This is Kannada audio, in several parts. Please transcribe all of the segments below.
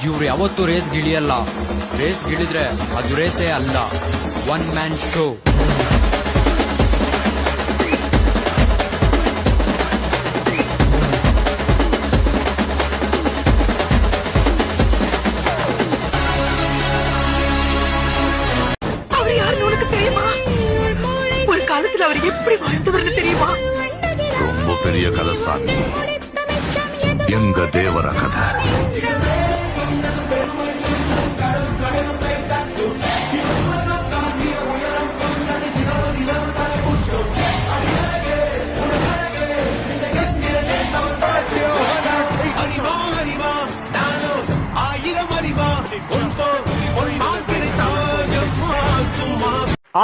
ಇವ್ರು ಯಾವತ್ತೂ ರೇಸ್ ಗಿಳಿಯಲ್ಲ. ರೇಸ್ ಗಿಳಿದ್ರೆ ಅದು ರೇಸೇ ಅಲ್ಲ, ಒನ್ ಮ್ಯಾನ್ ಶೋ. அவர் எப்படி வாழ்ந்தவர்னு தெரியுமா? ரொம்ப பெரிய கதை சாமி, எங்க தேவர கதை.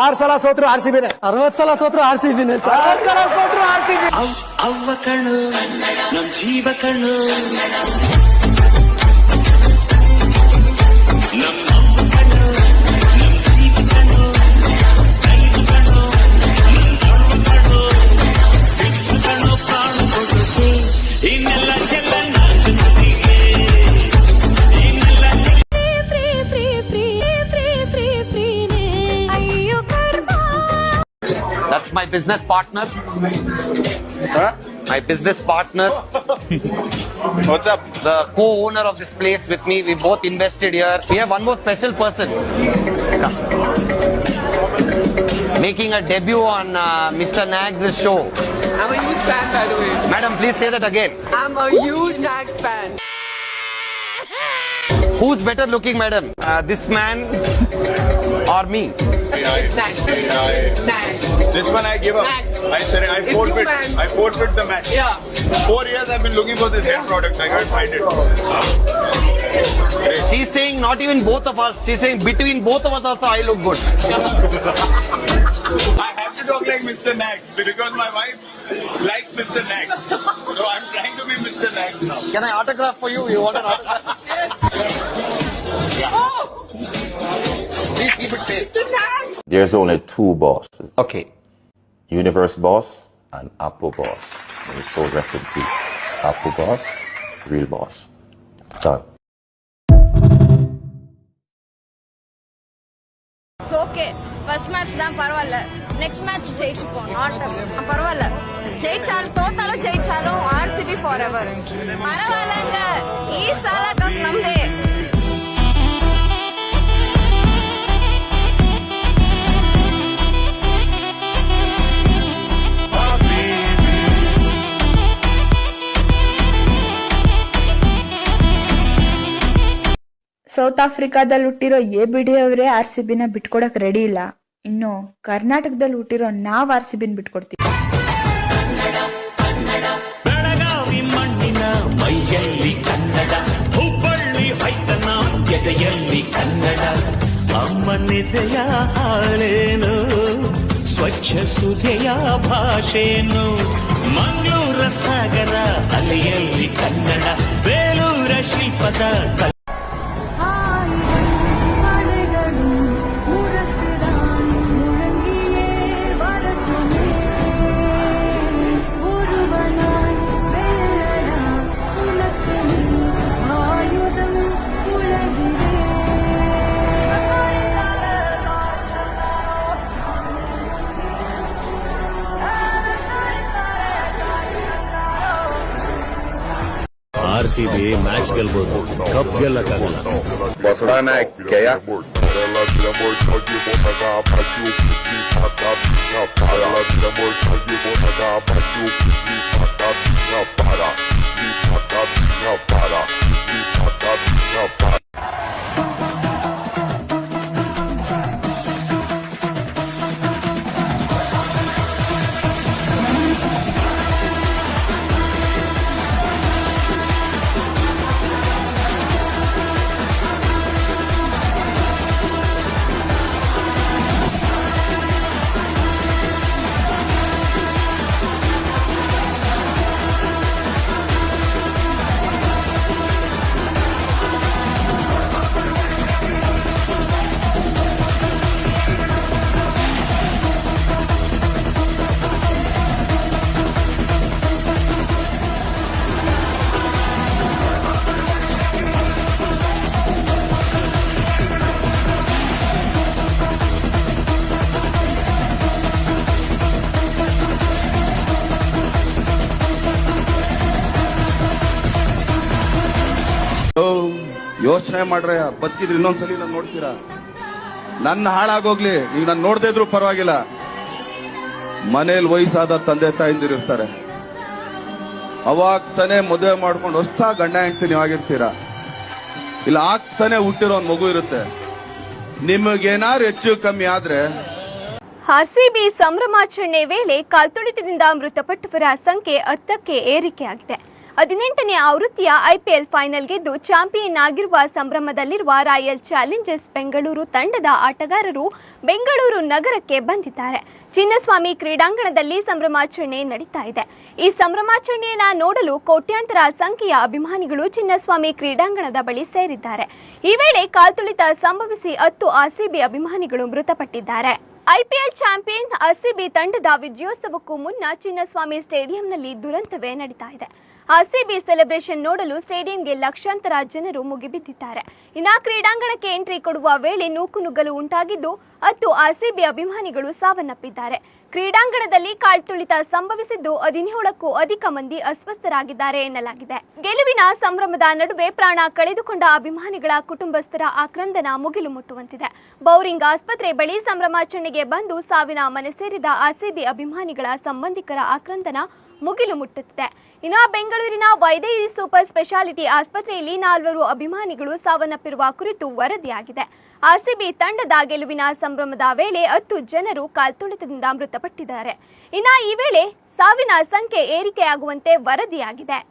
ಆರು ಸಲ ಸೋತ್ರು ಆರ್ಸಿಬಿನೇ, 60 ಸಲ ಸೋತ್ರು ಆರ್ಸಿಬಿನೇ, 60 ಸಲ ಸೋತ್ರು ಆರ್ಸಿಬಿ. ಅವ್ವ ಕಣ್ಣು ನಮ್ ಜೀವ ಕಣ್ಣು, ನಮ್ ಅವ್ವ ಕಣ್ಣು ನಮ್ ಜೀವ ಕಣ್ಣು, ಕೈದು ಕಣ್ಣು ನಮ್ ಅವ್ವ ಕಣ್ಣು, ಸಿಕ್ಕು ಕಣ್ಣು ಪ್ರಾಣ ಕೊಡುತ್ತೆ, ಇನ್ನೆಲ್ಲ ಎಲ್ಲ ನಾಲ್ಕು ಮಂದಿಗೆ, ಇನ್ನೆಲ್ಲ That's my business partner. Huh? My business partner. What's up? The co-owner of this place with me. We both invested here. We have one more special person. Making a debut on Mr. Nags' show. I'm a huge fan, by the way. Madam, please say that again. I'm a huge Nags fan. Who's better looking, madam? This man or me? Nags. This one I give up. Nags. I said I forfeit. I forfeit the match. Yeah. 4 years I've been looking for this hair product. I can't find it. She's saying not even both of us. She's saying between both of us also I look good. I have to talk like Mr. Nags because my wife likes Mr. Nags. So I'm trying to be Mr. Nags now. Can I autograph for you? You want an autograph? Oh! Please keep it safe. There's only two bosses. Okay. Universe boss and Apple boss. And we so rest in peace. Apple boss, real boss. Done. Okay first match தான் பரவாயில்ல, நெக்ஸ்ட் மேட்ச் ஜெயிச்சுப்போம். பரவாயில்ல, ஜெயிச்சாலும் தோத்தாலும் ஜெயிச்சாலும் ஆர்சிபி ஃபார் எவர். பரவாயில்லங்க, ಈ ಸಲ ಕಪ್ ನಮ್ದೇ. ಸೌತ್ ಆಫ್ರಿಕಾದಲ್ಲಿ ಹುಟ್ಟಿರೋ ಎಬಿಡಿ ಅವರೇ ಆರ್ಸಿಬಿನ ಬಿಟ್ಕೊಡಕ್ ರೆಡಿ ಇಲ್ಲ. ಇನ್ನು ಕರ್ನಾಟಕದಲ್ಲಿ ಹುಟ್ಟಿರೋ ನಾವ್ ಆರ್ಸಿಬಿನ ಬಿಟ್ಕೊಡ್ತೀವಿ. ಬೆಳಗಾವಿ ಮಣ್ಣಿನ ಮೈಯಲ್ಲಿ ಕನ್ನಡ, ಹುಬ್ಬಳ್ಳಿ ಹೈತನ ಎದೆಯಲ್ಲಿ ಕನ್ನಡ, ಅಮ್ಮನಿದೆಯ ಹಾಳೇನು, ಸ್ವಚ್ಛ ಸುಧೆಯ ಭಾಷೆನು, ಮಂಗಳೂರ ಸಾಗರ ಅಲೆಯಲ್ಲಿ ಕನ್ನಡ, ಬೇಲೂರ ಶಿಲ್ಪದ ಆರ್ಸಿಬಿ ಮ್ಯಾಚ್ ಗೆಲ್ಬಹುದು, ಕಪ್ ಗೆಲ್ಲಕ್ಕಾಗಲ್ಲ. ಯೋಚನೆ ಮಾಡ್ರೆ ಬದುಕಿದ್ರೆ ಇನ್ನೊಂದ್ಸಲಿ ನಾನು ನೋಡ್ತೀರಾ? ನನ್ನ ಹಾಳಾಗೋಗ್ಲಿ, ನೀವು ನಾನು ನೋಡದೇ ಇದ್ರು ಪರವಾಗಿಲ್ಲ. ಮನೇಲಿ ವಯಸ್ಸಾದ ತಂದೆ ತಾಯಿಂದಿರು ಇರ್ತಾರೆ, ಅವಾಗ ತಾನೇ ಮದುವೆ ಮಾಡ್ಕೊಂಡು ಹೊಸ ಗಂಡ ಹೆಂಡತಿ ನೀವಾಗಿರ್ತೀರಾ. ಇಲ್ಲ ಆಗ್ತಾನೆ ಹುಟ್ಟಿರೋ ಒಂದ್ ಮಗು ಇರುತ್ತೆ. ನಿಮಗೇನಾದ್ರು ಹೆಚ್ಚು ಕಮ್ಮಿ ಆದ್ರೆ ಆರ್ಸಿಬಿ ಸಂಭ್ರಮಾಚರಣೆ ವೇಳೆ ಕಾಲ್ತುಳಿತದಿಂದ ಮೃತಪಟ್ಟವರ ಸಂಖ್ಯೆ 10ಕ್ಕೆ ಏರಿಕೆಯಾಗಿದೆ. 18ನೇ ಆವೃತ್ತಿಯ ಐಪಿಎಲ್ ಫೈನಲ್ ಗೆದ್ದು ಚಾಂಪಿಯನ್ ಆಗಿರುವ ಸಂಭ್ರಮದಲ್ಲಿರುವ ರಾಯಲ್ ಚಾಲೆಂಜರ್ಸ್ ಬೆಂಗಳೂರು ತಂಡದ ಆಟಗಾರರು ಬೆಂಗಳೂರು ನಗರಕ್ಕೆ ಬಂದಿದ್ದಾರೆ. ಚಿನ್ನಸ್ವಾಮಿ ಕ್ರೀಡಾಂಗಣದಲ್ಲಿ ಸಂಭ್ರಮಾಚರಣೆ ನಡೀತಾ ಇದೆ. ಈ ಸಂಭ್ರಮಾಚರಣೆಯನ್ನ ನೋಡಲು ಕೋಟ್ಯಾಂತರ ಸಂಖ್ಯೆಯ ಅಭಿಮಾನಿಗಳು ಚಿನ್ನಸ್ವಾಮಿ ಕ್ರೀಡಾಂಗಣದ ಬಳಿ ಸೇರಿದ್ದಾರೆ. ಈ ವೇಳೆ ಕಾಲ್ತುಳಿತ ಸಂಭವಿಸಿ 10 ಆರ್ಸಿಬಿ ಅಭಿಮಾನಿಗಳು ಮೃತಪಟ್ಟಿದ್ದಾರೆ. ಐಪಿಎಲ್ ಚಾಂಪಿಯನ್ ಆರ್ಸಿಬಿ ತಂಡದ ವಿಜಯೋತ್ಸವಕ್ಕೂ ಮುನ್ನ ಚಿನ್ನಸ್ವಾಮಿ ಸ್ಟೇಡಿಯಂನಲ್ಲಿ ದುರಂತವೇ ನಡೀತಾ ಇದೆ. ಆರ್ಸಿಬಿ ಸೆಲೆಬ್ರೇಷನ್ ನೋಡಲು ಸ್ಟೇಡಿಯಂಗೆ ಲಕ್ಷಾಂತರ ಜನರು ಮುಗಿಬಿದ್ದಿದ್ದಾರೆ. ಇನ್ನು ಕ್ರೀಡಾಂಗಣಕ್ಕೆ ಎಂಟ್ರಿ ಕೊಡುವ ವೇಳೆ ನೂಕುನುಗ್ಗಲು ಉಂಟಾಗಿದ್ದು 10 ಆರ್ಸಿಬಿ ಅಭಿಮಾನಿಗಳು ಸಾವನ್ನಪ್ಪಿದ್ದಾರೆ. ಕ್ರೀಡಾಂಗಣದಲ್ಲಿ ಕಾಲ್ತುಳಿತ ಸಂಭವಿಸಿದ್ದು 17ಕ್ಕೂ ಅಧಿಕ ಮಂದಿ ಅಸ್ವಸ್ಥರಾಗಿದ್ದಾರೆ ಎನ್ನಲಾಗಿದೆ. ಗೆಲುವಿನ ಸಂಭ್ರಮದ ನಡುವೆ ಪ್ರಾಣ ಕಳೆದುಕೊಂಡ ಅಭಿಮಾನಿಗಳ ಕುಟುಂಬಸ್ಥರ ಆಕ್ರಂದನ ಮುಗಿಲು ಮುಟ್ಟುವಂತಿದೆ. ಬೌರಿಂಗ್ ಆಸ್ಪತ್ರೆ ಬಳಿ ಸಂಭ್ರಮಾಚರಣೆಗೆ ಬಂದು ಸಾವಿನ ಮನೆ ಸೇರಿದ ಆರ್ಸಿಬಿ ಅಭಿಮಾನಿಗಳ ಸಂಬಂಧಿಕರ ಆಕ್ರಂದನ ಮುಗಿಲು ಮುಟ್ಟುತ್ತಿದೆ. ಇನ್ನು ಬೆಂಗಳೂರಿನ ವೈದೇಹಿ ಸೂಪರ್ ಸ್ಪೆಷಾಲಿಟಿ ಆಸ್ಪತ್ರೆಯಲ್ಲಿ 4 ಅಭಿಮಾನಿಗಳು ಸಾವನ್ನಪ್ಪಿರುವ ಕುರಿತು ವರದಿಯಾಗಿದೆ. ಆರ್ಸಿಬಿ ತಂಡದ ಗೆಲುವಿನ ಸಂಭ್ರಮದ ವೇಳೆ 10 ಜನರು ಕಾಲ್ತುಳಿತದಿಂದ ಮೃತಪಟ್ಟಿದ್ದಾರೆ. ಇನ್ನು ಈ ವೇಳೆ ಸಾವಿನ ಸಂಖ್ಯೆ ಏರಿಕೆಯಾಗುವಂತೆ ವರದಿಯಾಗಿದೆ.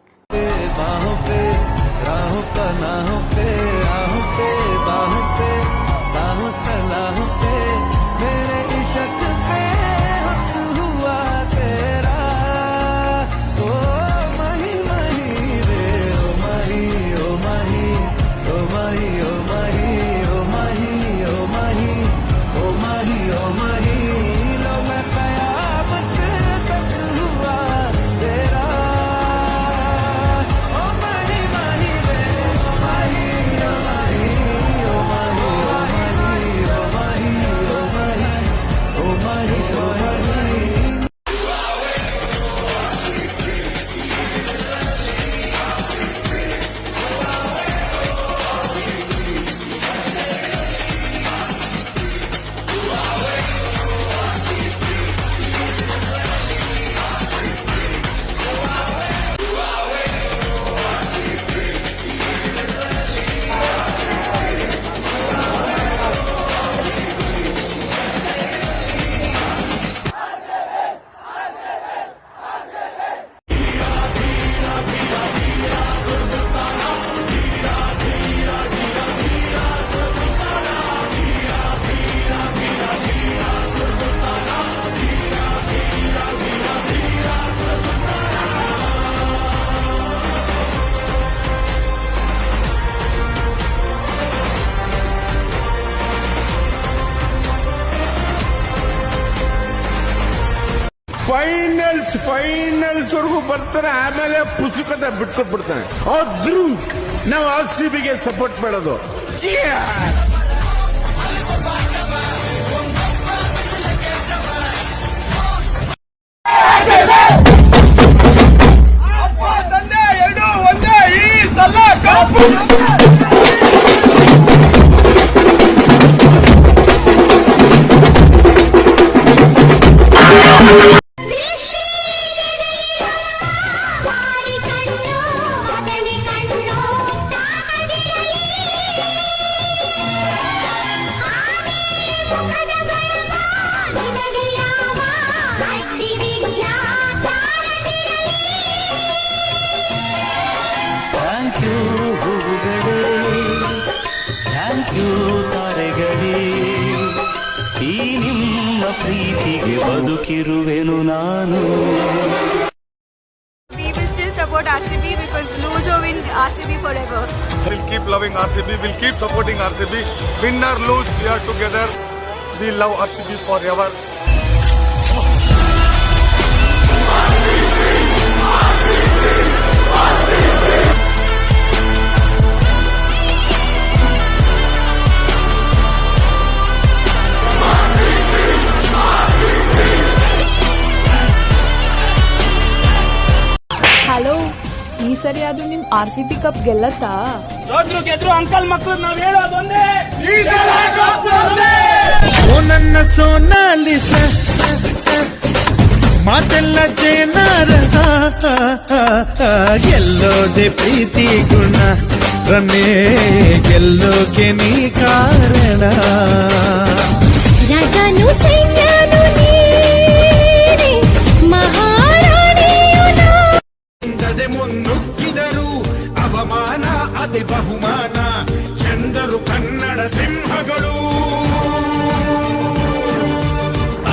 ಫೈನಲ್ಸ್ ವರೆಗೂ ಬರ್ತಾರೆ, ಆಮೇಲೆ ಪುಸ್ತಕದ ಬಿಟ್ಕೊಟ್ಬಿಡ್ತಾನೆ. ಆದ್ರೂ ನಾವು ಆರ್ಸಿಬಿಗೆ ಸಪೋರ್ಟ್ ಮಾಡೋದು. ಈ ನಿಮ್ಮ ಪ್ರೀತಿಗೆ ಬದುಕಿರುವೆನು ನಾನು. We will still support RCB because lose or win RCB forever. We'll keep loving RCB. We'll keep supporting RCB. Win or lose, we are together. We love RCB forever. Hello, ಈ ಸಲ ಸರಿ ಆದ್ರೂ ನಿಮ್ RCB ಕಪ್ ಗೆಲ್ಲತ್ತಾ? ಓ ನನ್ನ ಸೋನಾಲಿಸ ಮಾತೆಲ್ಲ ಜೇನಾರಸ ಗೆಲ್ಲೋದೆ ಪ್ರೀತಿ ಗುಣ ರಮೇ ಗೆಲ್ಲೋಕೆ ನೀ ಕಾರಣ ರಾಜನು ಸೈನ್ಯನು ನೀನೆ ಮಹಾರಾಣಿಯು ಹಿಂದದೆ ಮುನ್ನುಗ್ಗಿದರು ಅವಮಾನ ಅತಿ ಬಹುಮಾನ ಎಂದರು ಕನ್ನಡ ಸಿಂಹಗಳು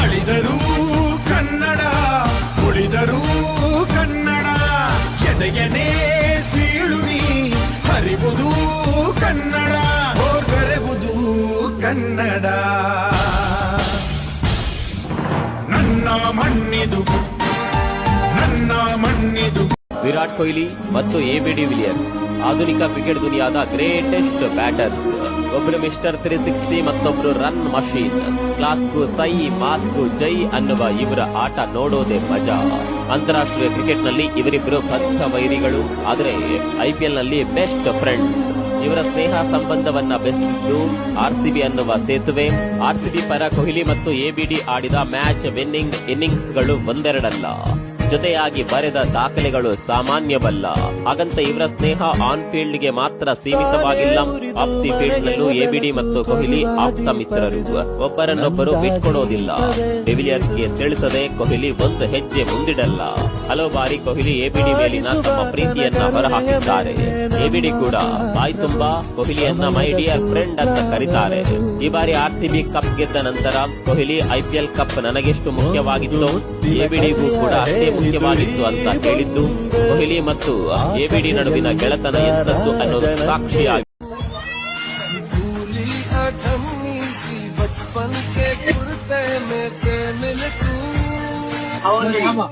ಅಳಿದರು ಕನ್ನಡ ಉಳಿದರು ಕನ್ನಡ ಎದೆಯನೇ ಸೀಳುನಿ ಹರಿವುದು ಕನ್ನಡ ಹೋರ್ಗರೆವುದು ಕನ್ನಡ ನನ್ನ ಮಣ್ಣಿದು ನನ್ನ ಮಣ್ಣಿದು. ವಿರಾಟ್ ಕೊಹ್ಲಿ ಮತ್ತು ಎಬಿಡಿ ವಿಲಿಯರ್ಸ್ ಆಧುನಿಕ ಕ್ರಿಕೆಟ್ ದುನಿಯಾದ ಗ್ರೇಟೆಸ್ಟ್ ಬ್ಯಾಟರ್ಸ್. ಒಬ್ರು ಮಿಸ್ಟರ್ 360 ಮತ್ತೊಬ್ರು ರನ್ ಮಷೀನ್. ಕ್ಲಾಸ್ಗೂ ಸೈ ಮಾಸ್ಗೂ ಜೈ ಅನ್ನುವ ಇವರ ಆಟ ನೋಡೋದೇ ಮಜಾ. ಅಂತಾರಾಷ್ಟ್ರೀಯ ಕ್ರಿಕೆಟ್ ನಲ್ಲಿ ಇವರಿಬ್ಬರು ಬದ್ಧ ವೈರಿಗಳು, ಆದರೆ IPL ನಲ್ಲಿ ಬೆಸ್ಟ್ ಫ್ರೆಂಡ್ಸ್. ಇವರ ಸ್ನೇಹ ಸಂಬಂಧವನ್ನ ಬೆಸೆದಿದ್ದು RCB ಅನ್ನುವ ಸೇತುವೆ. RCB ಪರ ಕೊಹ್ಲಿ ಮತ್ತು ಎಬಿಡಿ ಆಡಿದ ಮ್ಯಾಚ್ ವಿನ್ನಿಂಗ್ ಇನ್ನಿಂಗ್ಸ್ಗಳು ಒಂದೆರಡಲ್ಲ, ಜೊತೆಯಾಗಿ ಬರೆದ ದಾಖಲೆಗಳು ಸಾಮಾನ್ಯವಲ್ಲ. ಹಾಗಂತ ಇವರ ಸ್ನೇಹ ಆನ್ ಫೀಲ್ಡ್ ಗೆ ಮಾತ್ರ ಸೀಮಿತವಾಗಿಲ್ಲ. ಆಫ್ ದಿ ಫೀಲ್ಡ್ ನಲ್ಲೂ ಎಬಿಡಿ ಮತ್ತು ಕೊಹ್ಲಿ ಆಪ್ತ ಮಿತ್ರರು, ಒಬ್ಬರನ್ನೊಬ್ಬರು ಬಿಟ್ಕೊಡೋದಿಲ್ಲ. ಡಿವಿಲಿಯರ್ಸ್ ಗೆ ತಿಳಿಸದೆ ಕೊಹ್ಲಿ ಒಂದು ಹೆಜ್ಜೆ ಮುಂದಿಡಲ್ಲ. ಹಲವು ಬಾರಿ ಕೊಹ್ಲಿ ಎಬಿಡಿ ಮೇಲಿನ ತಮ್ಮ ಪ್ರೀತಿಯನ್ನ ಹೊರಹಾಕಿದ್ದಾರೆ. ಎಬಿಡಿ ಕೂಡ ಬಾಯಿ ತುಂಬಾ ಕೊಹ್ಲಿಯನ್ನ ಮೈ ಡಿಯರ್ ಫ್ರೆಂಡ್ ಅಂತ ಕರೀತಾರೆ. ಈ ಬಾರಿ RCB ಕಪ್ ಗೆದ್ದ ನಂತರ ಕೊಹ್ಲಿ IPL ಕಪ್ ನನಗೆಷ್ಟು ಮುಖ್ಯವಾಗಿತ್ತು, ಎಬಿಡಿಗೂ ಕೂಡ ಅಷ್ಟೇ ಮುಖ್ಯವಾಗಿತ್ತು ಅಂತ ಹೇಳಿದ್ದು ಕೊಹ್ಲಿ ಮತ್ತು ಎಬಿಡಿ ನಡುವಿನ ಗೆಳೆತನ ಎಂತದ್ದು ಅನ್ನೋದು ಸಾಕ್ಷಿಯಾಗಿ. Hava